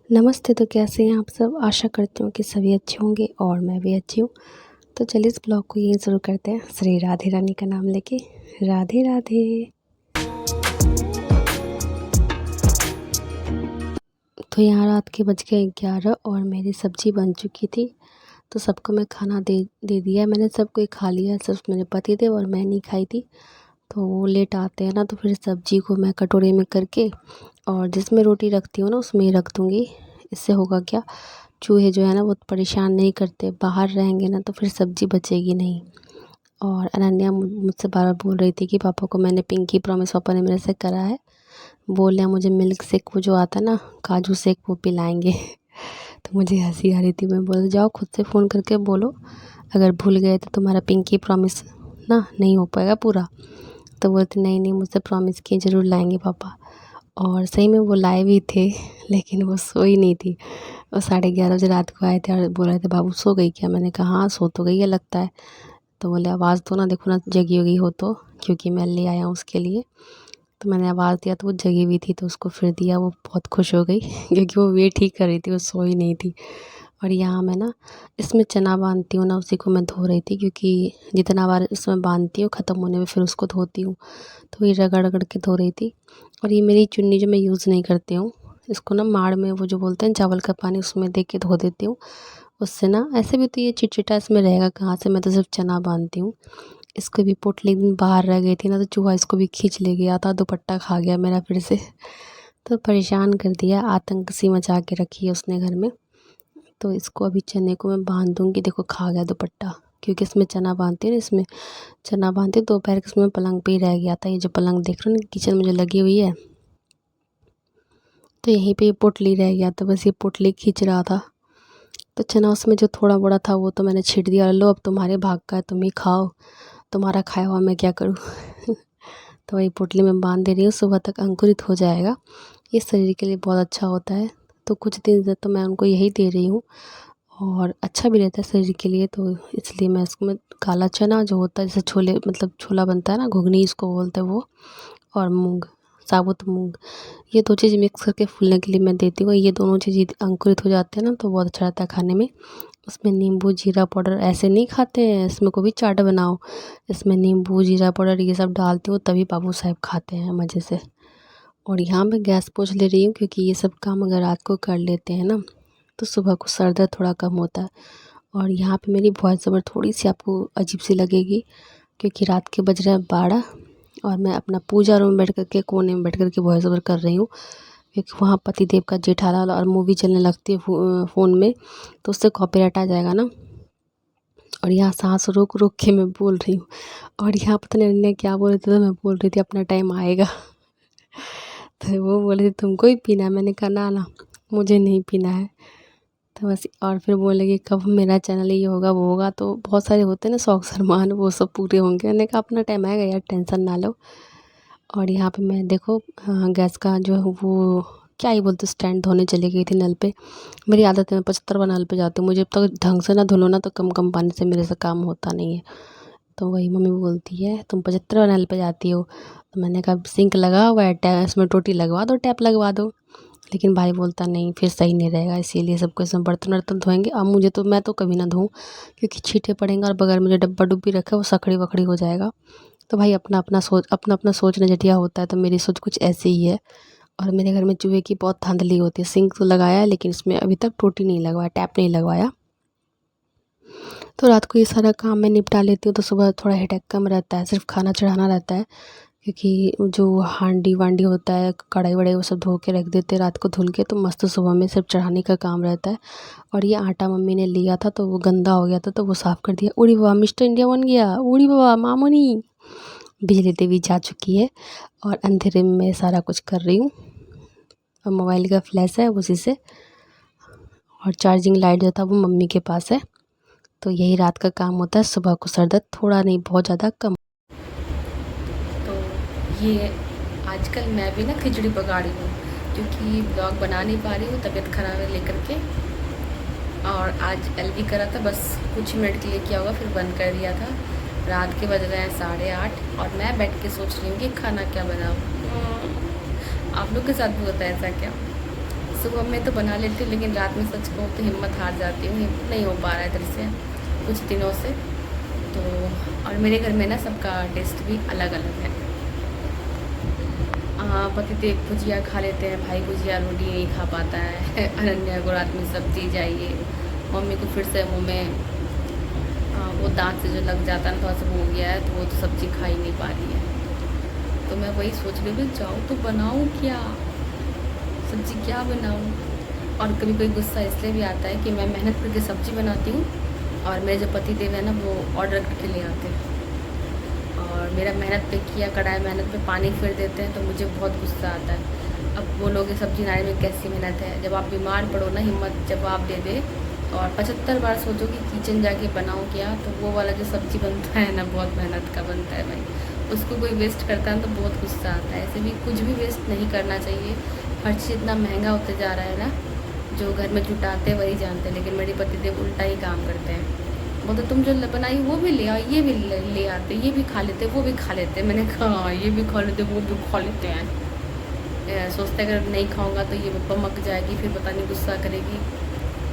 नमस्ते। तो कैसे हैं आप सब? आशा करती हूँ कि सभी अच्छे होंगे और मैं भी अच्छी हूँ। तो चलिए इस ब्लॉग को यहीं शुरू करते हैं श्री राधे रानी का नाम लेके। राधे राधे। तो यहाँ रात के बज गए 11 और मेरी सब्ज़ी बन चुकी थी। तो सबको मैं खाना दे दे दिया। मैंने सबको खा लिया, सिर्फ मेरे पति थे और मैं नहीं खाई थी। तो वो लेट आते हैं ना, तो फिर सब्ज़ी को मैं कटोरे में करके और जिसमें रोटी रखती हूँ ना उसमें ही रख दूँगी। इससे होगा क्या, चूहे जो है ना वो परेशान नहीं करते, बाहर रहेंगे ना तो फिर सब्ज़ी बचेगी नहीं। और अनन्या मुझसे बार बार बोल रही थी कि पापा को मैंने पिंकी प्रॉमिस पापा ने मेरे से करा है, बोल रहे हैं मुझे मिल्क शेक वो जो आता है ना काजू शेक वो पिलाएंगे। तो मुझे हंसी आ रही थी। मैं बोल जाओ खुद से फ़ोन करके बोलो, अगर भूल गए तो तुम्हारा पिंकी प्रॉमिस ना नहीं हो पाएगा पूरा। तो बोलते नहीं नहीं, मुझसे प्रॉमिस किए ज़रूर लाएंगे पापा। और सही में वो लाए भी थे, लेकिन वो सोई नहीं थी। वो 11:30 बजे रात को आए थे और बोल रहे थे बाबू सो गई क्या? मैंने कहा हाँ सो तो गई है लगता है। तो बोले आवाज़ दो ना, देखो ना जगी वगी हो तो, क्योंकि मैं ले आया हूँ उसके लिए। तो मैंने आवाज़ दिया तो वो जगी हुई थी, तो उसको फिर दिया। वो बहुत खुश हो गई क्योंकि वो वेट ही कर रही थी, वो सोई नहीं थी। और यहाँ मैं ना इसमें चना बांधती हूँ ना, उसी को मैं धो रही थी, क्योंकि जितना बार इसमें बांधती हूँ ख़त्म होने में फिर उसको धोती हूँ। तो ये रगड़ रगड़ के धो रही थी। और ये मेरी चुन्नी जो मैं यूज़ नहीं करती हूँ, इसको ना माड़ में वो जो बोलते हैं चावल का पानी उसमें दे के धो देती हूँ। उससे ना ऐसे भी तो ये चिटचिटा इसमें रहेगा कहाँ से, मैं तो सिर्फ चना बांधती हूँ। इसको भी पोटली एक दिन बाहर रह गई थी ना, तो चूहा इसको भी खींच ले गया था, दुपट्टा खा गया मेरा फिर से। तो परेशान कर दिया, आतंक सी मचा के रखी है उसने घर में। तो इसको अभी चने को मैं बांध दूँगी। देखो खा गया दुपट्टा, क्योंकि इसमें चना बांधती हूँ ना, इसमें चना बांधती हूँ। दोपहर के इसमें पलंग पे ही रह गया था। ये जो पलंग देख रहे हो ना किचन में जो लगी हुई है, तो यहीं पे ये पोटली रह गया था, बस ये पोटली खींच रहा था। तो चना उसमें जो थोड़ा बड़ा था वो तो मैंने छींट दिया, लो अब तुम्हारे भाग का है, तुम ही खाओ, तुम्हारा खाया हुआ मैं क्या करूँ। तो वही पोटली में बांध दे रही हूँ, सुबह तक अंकुरित हो जाएगा। ये शरीर के लिए बहुत अच्छा होता है। तो कुछ दिन से तो मैं उनको यही दे रही हूँ और अच्छा भी रहता है शरीर के लिए। तो इसलिए मैं इसको, मैं काला चना जो होता है जैसे छोले, मतलब छोला बनता है ना, घुगनी इसको बोलते हैं वो, और मूंग, साबुत मूंग, ये 2 चीज़ मिक्स करके फूलने के लिए मैं देती हूँ। ये दोनों चीज़ यदि अंकुरित हो जाते हैं ना तो बहुत अच्छा रहता है खाने में। उसमें नींबू जीरा पाउडर ऐसे नहीं खाते हैं, इसमें को भी चाट बनाओ, इसमें नींबू जीरा पाउडर ये सब डालती हूँ तभी बाबू साहब खाते हैं मज़े से। और यहाँ मैं गैस पोंछ ले रही हूँ, क्योंकि ये सब काम अगर रात को कर लेते हैं ना तो सुबह को सर दर्द थोड़ा कम होता है। और यहाँ पे मेरी वॉइस ओवर थोड़ी सी आपको अजीब सी लगेगी, क्योंकि रात के बज रहे हैं 12 और मैं अपना पूजा रूम में बैठ कर के, कोने में बैठ कर के वॉइस ओवर कर रही हूँ, क्योंकि वहाँ पतिदेव का जेठालाल और मूवी चलने लगती है फ़ोन में, तो उससे कॉपीराइट आ जाएगा ना। और यहाँ सांस रोक रोक के मैं बोल रही हूँ। और यहाँ पता नहीं अन्य क्या बोल रहे थे, तो मैं बोल रही थी अपना टाइम आएगा। तो वो बोले थे तुमको ही पीना है, मैंने कहा ना ना मुझे नहीं पीना है। तो बस, और फिर बोलने लगी कब मेरा चैनल ये होगा वो होगा। तो बहुत सारे होते हैं ना शौक सरमान, वो सब पूरे होंगे। मैंने कहा अपना टाइम आएगा यार, टेंशन ना लो। और यहाँ पे मैं देखो गैस का जो है वो क्या ही बोलते, स्टैंड धोने चली गई थी नल पे। मेरी आदत है मैं 75वां नल पे जाती हूँ, मुझे जब तक ढंग से ना धुलो ना तो कम कम पानी से मेरे से काम होता नहीं है। तो वही मम्मी बोलती है तुम 75वां नल पे जाती हो। तो मैंने कहा सिंक लगा हुआ है, टैप इसमें टोटी लगवा दो, टैप लगवा दो। लेकिन भाई बोलता नहीं फिर सही नहीं रहेगा, इसीलिए सबको इसमें बर्तन वर्तन धोएंगे। अब मुझे तो, मैं तो कभी ना धोऊँ, क्योंकि छींटे पड़ेंगे और बगैर मुझे डब्बा डुब्बी रखे वो सखड़ी वखड़ी हो जाएगा। तो भाई अपना अपना सोच नज़रिया होता है, तो मेरी सोच कुछ ऐसी ही है। और मेरे घर में चूहे की बहुत धांधली होती है। सिंक तो लगाया है लेकिन इसमें अभी तक टोटी नहीं लगवाया, टैप नहीं लगवाया। तो रात को ये सारा काम मैं निपटा लेती हूँ, तो सुबह थोड़ा हेडेक कम रहता है, सिर्फ खाना चढ़ाना रहता है। क्योंकि जो हांडी वांडी होता है, कढ़ाई वढ़ाई वो सब धो के रख देते हैं रात को धुल के, तो मस्त सुबह में सिर्फ चढ़ाने का काम रहता है। और ये आटा मम्मी ने लिया था तो वो गंदा हो गया था, तो वो साफ़ कर दिया। उड़ी बाबा मिस्टर इंडिया बन गया, उड़ी बाबा मामूनी। बिजली देवी जा चुकी है और अंधेरे में मैं सारा कुछ कर रही हूँ। और मोबाइल का फ्लैश है उसी से, और चार्जिंग लाइट जो था वो मम्मी के पास है। तो यही रात का काम होता है, सुबह को सर दर्द थोड़ा नहीं बहुत ज़्यादा कम। तो ये आजकल मैं भी ना खिचड़ी पका रही हूँ, क्योंकि ब्लॉग बना नहीं पा रही हूँ, तबीयत ख़राब है लेकर के। और आज एलवी करा था, बस कुछ मिनट के लिए किया होगा फिर बंद कर दिया था। रात के बज रहे हैं 8:30 और मैं बैठ के सोच रही हूँ कि खाना क्या बनाऊँ। आप लोग के साथ भी होता है ऐसा क्या? सुबह में तो बना लेती हूँ, लेकिन रात में सच कहूँ तो हिम्मत हार जाती हूँ, नहीं हो पा रहा है इधर से कुछ दिनों से। तो और मेरे घर में ना सबका टेस्ट भी अलग अलग है। पतिदेव भुजिया खा लेते हैं, भाई भुजिया रोटी नहीं खा पाता है अनन्या को रात में सब्जी चाहिए, मम्मी को फिर से मुँह में वो दांत से जो लग जाता है ना, थोड़ा सा हो गया है, तो वो तो सब्ज़ी खा ही नहीं पा रही है। तो मैं वही सोच रही हूँ जाऊँ तो बनाऊँ क्या, सब्ज़ी क्या बनाऊँ। और कभी कोई गुस्सा इसलिए भी आता है कि मैं मेहनत करके सब्ज़ी बनाती हूँ और मेरे जो पति देव है ना वो ऑर्डर करके ले आते हैं, और मेरा मेहनत पे किया कढ़ाई मेहनत पे पानी फिर देते हैं, तो मुझे बहुत गुस्सा आता है। अब वो लोग सब्ज़ी बनाने में कैसी मेहनत है, जब आप बीमार पड़ो ना हिम्मत जवाब दे दे और 75 बार सोचो कि किचन जाके बनाओ क्या, तो वो वाला जो सब्ज़ी बनता है ना बहुत मेहनत का बनता है भाई, उसको कोई वेस्ट करता है तो बहुत गुस्सा आता है। ऐसे भी कुछ भी वेस्ट नहीं करना चाहिए, हर चीज़ इतना महंगा होते जा रहा है ना, जो घर में जुटाते वही जानते हैं, लेकिन मेरे पतिदेव उल्टा ही काम करते हैं। बोलते तुम जो बनाई वो भी ले आओ, ये भी ले आते, ये भी खा लेते, वो भी खा लेते। मैंने कहा हाँ ये भी खा लेते वो भी खा लेते हैं। सोचते अगर नहीं खाऊंगा तो ये पमक जाएगी, फिर पता नहीं गुस्सा करेगी।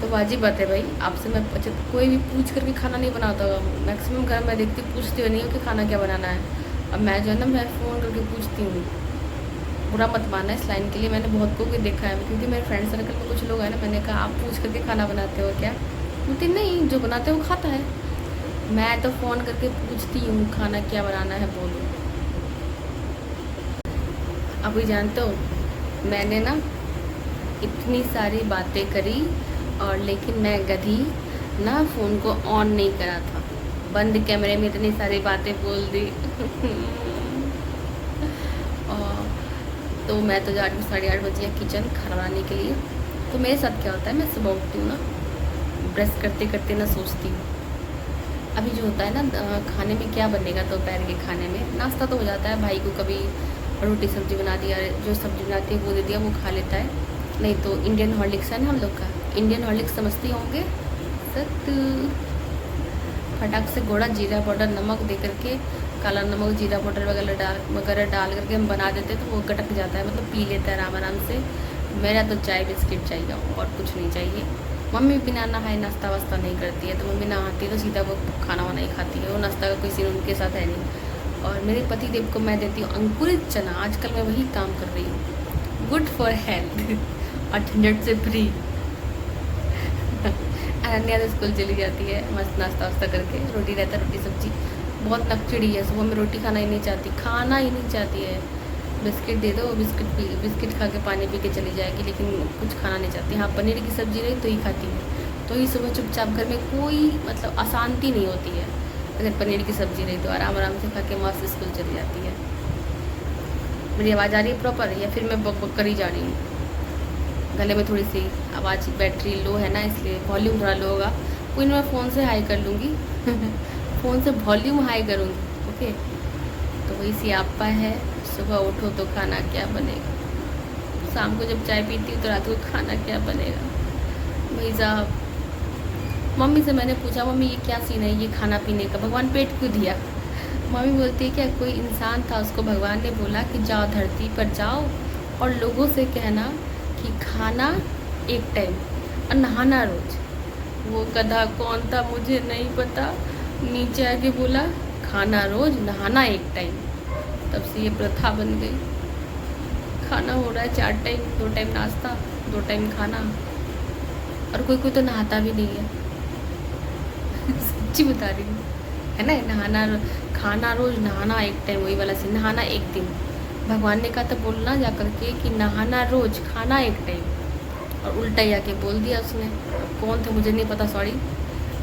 तो वाजिब बात है भाई, आपसे मैं अच्छा कोई भी पूछ कर भी खाना नहीं बनाता होगा। मैक्सिमम घर में देखती पूछती हुई नहीं हूँ कि खाना क्या बनाना है। अब मैं जो है ना मैं फ़ोन करके पूछती हूँ, बुरा मत मानना इस लाइन के लिए, मैंने बहुत को भी देखा है, क्योंकि मेरे फ्रेंड सर्कल में कुछ लोग हैं ना, मैंने कहा आप पूछ करके खाना बनाते हो क्या, बोलते नहीं जो बनाते हो खाता है। मैं तो फ़ोन करके पूछती हूँ खाना क्या बनाना है बोलो। अभी जानते हो मैंने ना इतनी सारी बातें करी और लेकिन मैं गधी ना फ़ोन को ऑन नहीं करा था, बंद कैमरे में इतनी सारी बातें बोल दी और तो मैं तो जा रही हूँ 8:30 बजे किचन खाना बनाने के लिए। तो मेरे साथ क्या होता है, मैं सुबह उठती हूँ ना, ब्रश करते करते ना सोचती हूँ अभी जो होता है ना खाने में क्या बनेगा। दोपहर के खाने में नाश्ता तो हो जाता है, भाई को कभी रोटी सब्जी बना दिया, जो सब्जी बनाती है वो दे दिया, वो खा लेता है। नहीं तो इंडियन हॉर्लिक्स है ना हम लोग का, इंडियन हॉर्लिक्स समझते होंगे, सत्तू फटाक से गोड़ा जीरा पाउडर नमक दे करके, काला नमक जीरा पाउडर वगैरह डाल करके हम बना देते हैं, तो वो गटक जाता है, मतलब पी लेता है आराम आराम से। मेरा तो चाय बिस्किट चाहिए और कुछ नहीं चाहिए। मम्मी बिना नहाए नाश्ता वास्ता नहीं करती है, तो मम्मी नहाती है तो सीधा वो खाना वाना ही खाती है, वो नाश्ता का कोई सीन उनके साथ है नहीं। और मेरे पति देव को मैं देती हूँ अंकुरित चना, आजकल मैं वही काम कर रही हूँ, गुड फॉर हेल्थ और झंझट से फ्री। अनन्या तो स्कूल चली जाती है मस्त नाश्ता वास्ता करके, रोटी रहता रोटी सब्जी, बहुत नकचड़ी है, सुबह में रोटी खाना ही नहीं चाहती, खाना ही नहीं चाहती है। बिस्किट दे दो, बिस्किट खा के पानी पी के चली जाएगी, लेकिन कुछ खाना नहीं चाहती। हाँ पनीर की सब्ज़ी रही तो ही खाती है, तो ही सुबह चुपचाप, घर में कोई मतलब अशांति नहीं होती है। अगर पनीर की सब्ज़ी रही तो आराम आराम से खा के मस्त स्कूल चली जाती है। मेरी आवाज़ आ रही है प्रॉपर, या फिर मैं बक बक कर ही जा रही हूँ। गले में थोड़ी सी आवाज़, बैटरी लो है ना इसलिए वॉल्यूम थोड़ा लो होगा, कोई मैं फ़ोन से हाई कर लूँगी फ़ोन से वॉल्यूम हाई करूँगी, ओके। तो वही सी आपा है, सुबह उठो तो खाना क्या बनेगा, शाम को जब चाय पीती हूँ तो रात को खाना क्या बनेगा। भाई साहब मम्मी से मैंने पूछा, मम्मी ये क्या सीन है, ये खाना पीने का भगवान पेट क्यों दिया। मम्मी बोलती है क्या कोई इंसान था, उसको भगवान ने बोला कि जाओ धरती पर जाओ और लोगों से कहना कि खाना एक टाइम और नहाना रोज़। वो गधा कौन था मुझे नहीं पता, नीचे आके बोला खाना रोज़ नहाना एक टाइम, तब से ये प्रथा बन गई। खाना हो रहा है 4 टाइम, 2 टाइम नाश्ता 2 टाइम खाना, और कोई कोई तो नहाता भी नहीं है सच्ची बता रही हूँ, है ना। नहाना खाना रोज़, नहाना एक टाइम, वही वाला से नहाना एक दिन। भगवान ने कहा था बोलना जा करके कि नहाना रोज़ खाना एक टाइम, और उल्टा ही आके बोल दिया उसने। कौन थे मुझे नहीं पता, सॉरी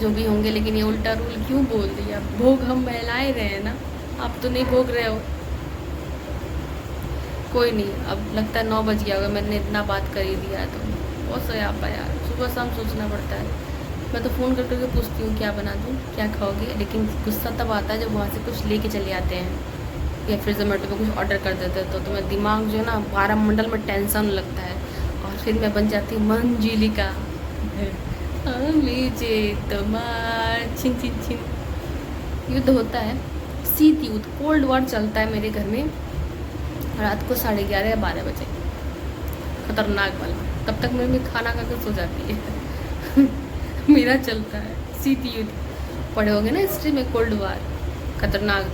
जो भी होंगे, लेकिन ये उल्टा रूल क्यों बोल दिया। भोग हम महिलाएं रहे हैं ना, आप तो नहीं भोग रहे हो। कोई नहीं, अब लगता है 9 बज गया होगा, मैंने इतना बात कर ही दिया, तो बहुत सोया आपा यार, सुबह शाम सोचना पड़ता है। मैं तो फ़ोन कर करके पूछती हूँ क्या बना दूँ क्या खाओगे, लेकिन गुस्सा तब आता है जब वहाँ से कुछ लेके चले आते हैं या फिर जोमेटो पे कुछ ऑर्डर कर देते हैं, तो तुम्हें दिमाग जो है ना 12 मंडल में टेंशन लगता है, और फिर मैं बन जाती हूँ मंजिलिका लीजिए तुम्हार छिन छिन छिन। युद्ध होता है, शीत युद्ध, कोल्ड वॉर चलता है मेरे घर में रात को 11:30 या 12 बजे, खतरनाक वाला। तब तक मेरी मम्मी खाना खा कर सो जाती है। मेरा चलता है CPU। पढ़े होंगे ना हिस्ट्री में, कोल्ड वार, खतरनाक।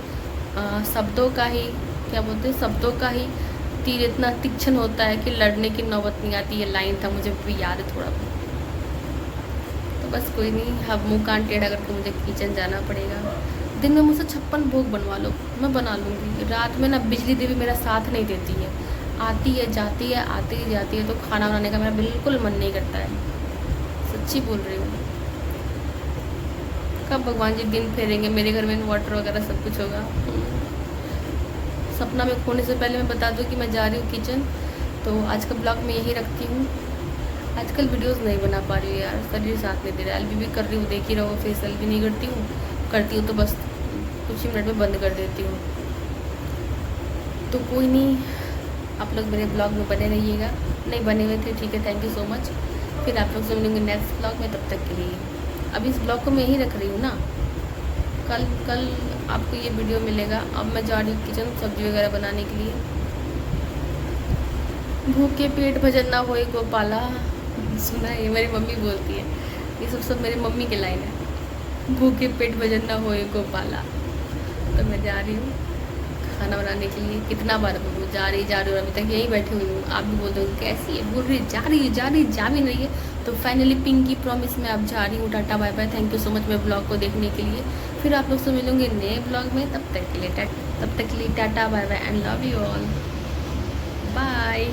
शब्दों का ही, क्या बोलते हैं, शब्दों का ही तीर इतना तीक्ष्ण होता है कि लड़ने की नौबत नहीं आती। ये लाइन था, मुझे भी याद है थोड़ा बहुत। तो बस कोई नहीं, अब मुँह कान टेढ़ा करके मुझे किचन जाना पड़ेगा। दिन में मुझसे 56 भोग बनवा लो, मैं बना लूँगी। रात में ना बिजली देवी मेरा साथ नहीं देती है, आती है जाती है, आती है जाती है, तो खाना बनाने का मेरा बिल्कुल मन नहीं करता है। सच्ची बोल रही हूँ। कब भगवान जी दिन फेरेंगे, मेरे घर में इन्वर्टर वगैरह सब कुछ होगा। सपना में खोने से पहले मैं बता दूं कि मैं जा रही हूँ किचन। तो आज का ब्लॉग मैं यही रखती हूँ। आजकल वीडियोस नहीं बना पा रही हूँ यार, शरीर साथ नहीं दे रहा है। एलबी भी कर रही हूँ, देख ही रहो, फेशियल भी नहीं करती हूँ तो बस कुछ ही मिनट में बंद कर देती हूँ। तो कोई नहीं, आप लोग मेरे ब्लॉग में बने रहिएगा। नहीं बने हुए थे, ठीक है, थैंक यू सो मच। फिर आप लोग से मिलेंगे नेक्स्ट ब्लॉग में, तब तक के लिए अभी इस ब्लॉग को मैं यहीं रख रही हूँ ना। कल आपको ये वीडियो मिलेगा। अब मैं जा रही हूँ किचन सब्जी वगैरह बनाने के लिए। भूखे पेट भजन ना होए गोपाला, सुना है मेरी मम्मी बोलती है। ये सब मेरी मम्मी की लाइन है, भूखे पेट भजन ना होए गोपाला। तो मैं जा रही हूँ खाना बनाने के लिए। कितना बार बोलूँ, जा रही और अभी तक यहीं बैठी हुई हूँ। आप भी बोल दो कैसी है, बोल रही जा भी नहीं है। तो फाइनली पिंकी प्रॉमिस में अब जा रही हूँ। Tata bye bye, thank you so much मेरे ब्लॉग को देखने के लिए। फिर आप लोग से मिलूंगे नए ब्लॉग में। तब तक के लिए tata bye bye and love you all, bye.